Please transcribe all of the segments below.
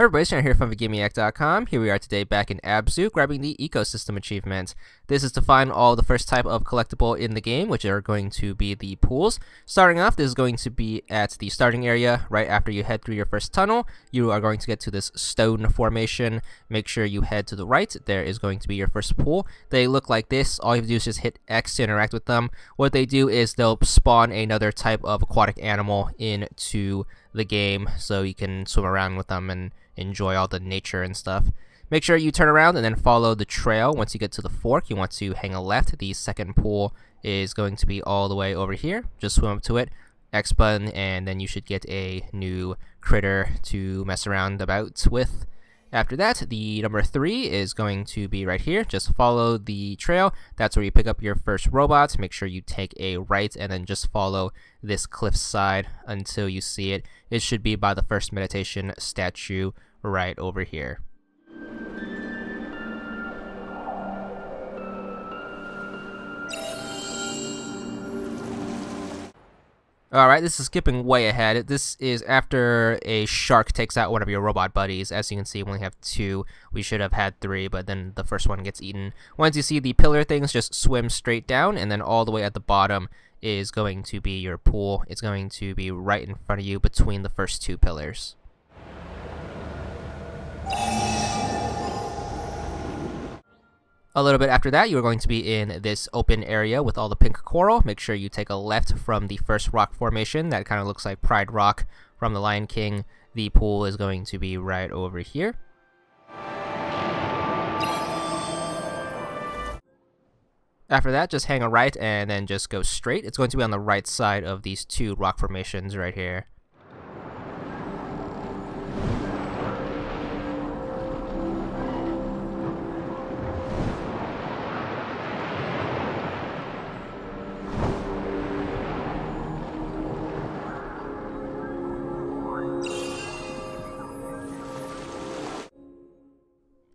Hey everybody, Shannon here from VidGamiac.com. Here we are today back in Abzû, grabbing the Ecosystem achievement. This is to find all the first type of collectible in the game, which are going to be the pools. Starting off, this is going to be at the starting area. Right after you head through your first tunnel, you are going to get to this stone formation. Make sure you head to the right. There is going to be your first pool. They look like this. All you have to do is just hit X to interact with them. What they do is they'll spawn another type of aquatic animal into the game, so you can swim around with them and enjoy all the nature and stuff. Make sure you turn around and then follow the trail. Once you get to the fork, you want to hang a left. The second pool is going to be all the way over here. Just swim up to it, X button, and then you should get a new critter to mess around about with. After that, the number 3 is going to be right here. Just follow the trail. That's where you pick up your first robot. Make sure you take a right and then just follow this cliff side until you see it. It should be by the first meditation statue right over here. Alright, this is skipping way ahead. This is after a shark takes out one of your robot buddies. As you can see, we only have 2. We should have had 3, but then the first one gets eaten. Once you see the pillar things, just swim straight down, and then all the way at the bottom is going to be your pool. It's going to be right in front of you between the first 2 pillars. A little bit after that, you are going to be in this open area with all the pink coral. Make sure you take a left from the first rock formation. That kind of looks like Pride Rock from the Lion King. The pool is going to be right over here. After that, just hang a right and then just go straight. It's going to be on the right side of these 2 rock formations right here.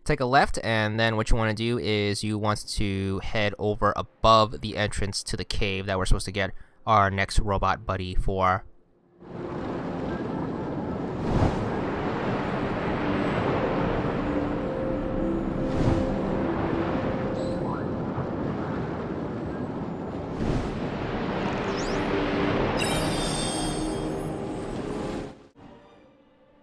Take a left, and then what you want to do is you want to head over above the entrance to the cave that we're supposed to get our next robot buddy for.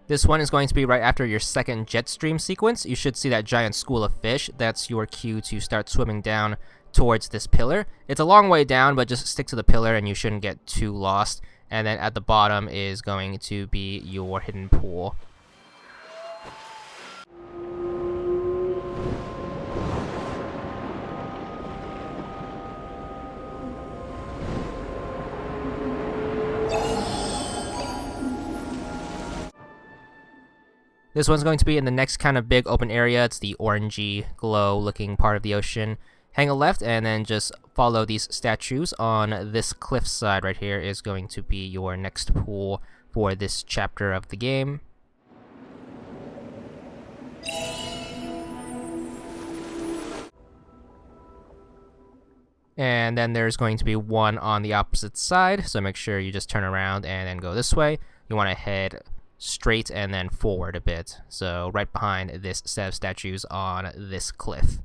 This one is going to be right after your second jet stream sequence. You should see that giant school of fish. That's your cue to start swimming down towards this pillar. It's a long way down, but just stick to the pillar and you shouldn't get too lost. And then at the bottom is going to be your hidden pool. This one's going to be in the next kind of big open area. It's the orangey glow looking part of the ocean. Hang a left and then just follow these statues on this cliff side right here is going to be your next pool for this chapter of the game. And then there's going to be one on the opposite side, so make sure you just turn around and then go this way. You want to head straight and then forward a bit, so right behind this set of statues on this cliff.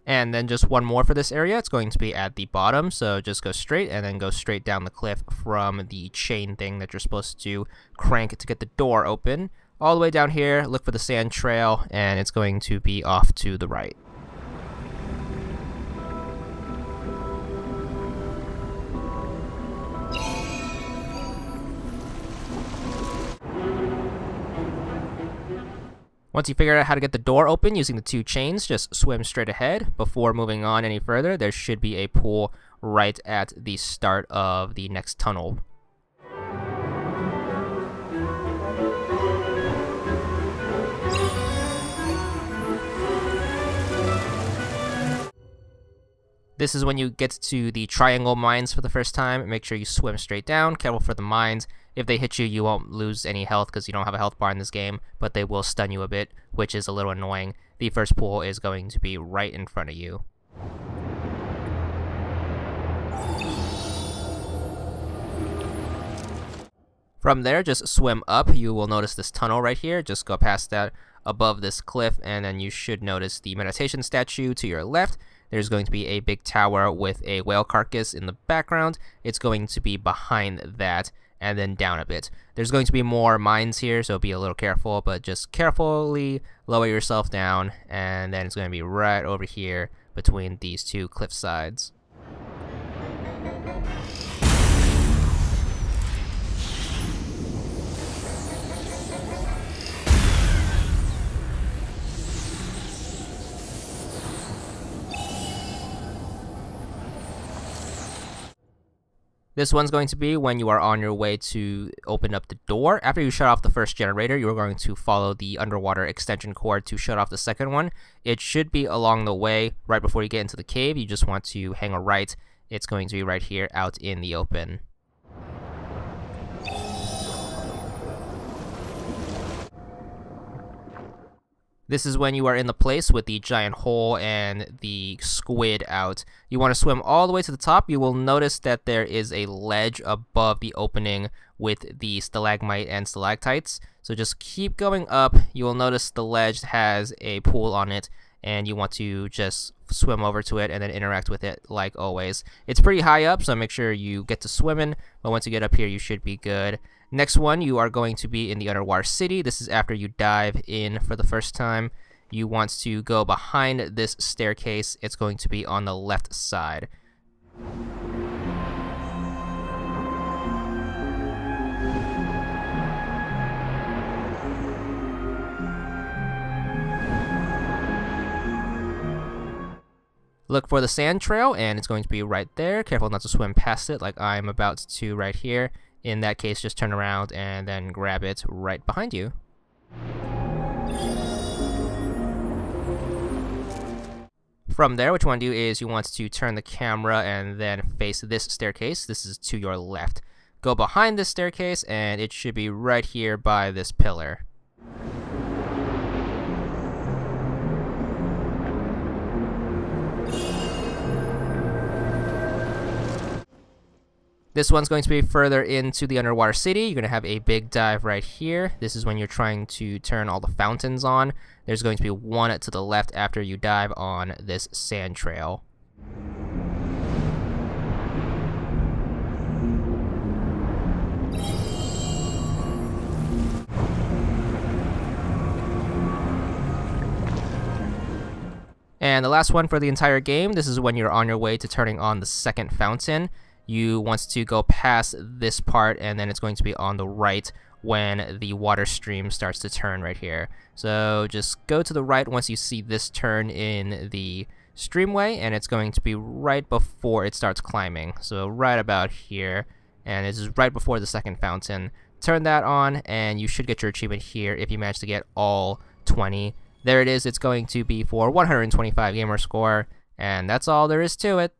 And then just one more for this area. It's going to be at the bottom, so just go straight and then go straight down the cliff from the chain thing that you're supposed to crank to get the door open. All the way down here, look for the sand trail, and it's going to be off to the right. Once you figure out how to get the door open using the 2 chains, just swim straight ahead. Before moving on any further, there should be a pool right at the start of the next tunnel. This is when you get to the triangle mines for the first time. Make sure you swim straight down. Careful for the mines. If they hit you, you won't lose any health because you don't have a health bar in this game, but they will stun you a bit, which is a little annoying. The first pool is going to be right in front of you. From there, just swim up. You will notice this tunnel right here. Just go past that above this cliff, and then you should notice the meditation statue to your left. There's going to be a big tower with a whale carcass in the background. It's going to be behind that, and then down a bit. There's going to be more mines here, so be a little careful, but just carefully lower yourself down, and then it's going to be right over here between these two cliff sides. This one's going to be when you are on your way to open up the door. After you shut off the first generator, you're going to follow the underwater extension cord to shut off the second one. It should be along the way right before you get into the cave. You just want to hang a right. It's going to be right here out in the open. This is when you are in the place with the giant hole and the squid out. You want to swim all the way to the top. You will notice that there is a ledge above the opening with the stalagmite and stalactites. So just keep going up. You will notice the ledge has a pool on it, and you want to just swim over to it and then interact with it like always. It's pretty high up, so make sure you get to swimming, but once you get up here, you should be good. Next one, you are going to be in the underwater city. This is after you dive in for the first time. You want to go behind this staircase. It's going to be on the left side. Look for the sand trail, and it's going to be right there. Careful not to swim past it like I'm about to right here. In that case, just turn around and then grab it right behind you. From there, what you want to do is you want to turn the camera and then face this staircase. This is to your left. Go behind this staircase, and it should be right here by this pillar. This one's going to be further into the underwater city. You're going to have a big dive right here. This is when you're trying to turn all the fountains on. There's going to be one to the left after you dive on this sand trail. And the last one for the entire game, this is when you're on your way to turning on the second fountain. You want to go past this part, and then it's going to be on the right when the water stream starts to turn right here. So just go to the right once you see this turn in the streamway, and it's going to be right before it starts climbing. So right about here, and this is right before the second fountain. Turn that on, and you should get your achievement here if you manage to get all 20. There it is. It's going to be for 125 gamer score, and that's all there is to it.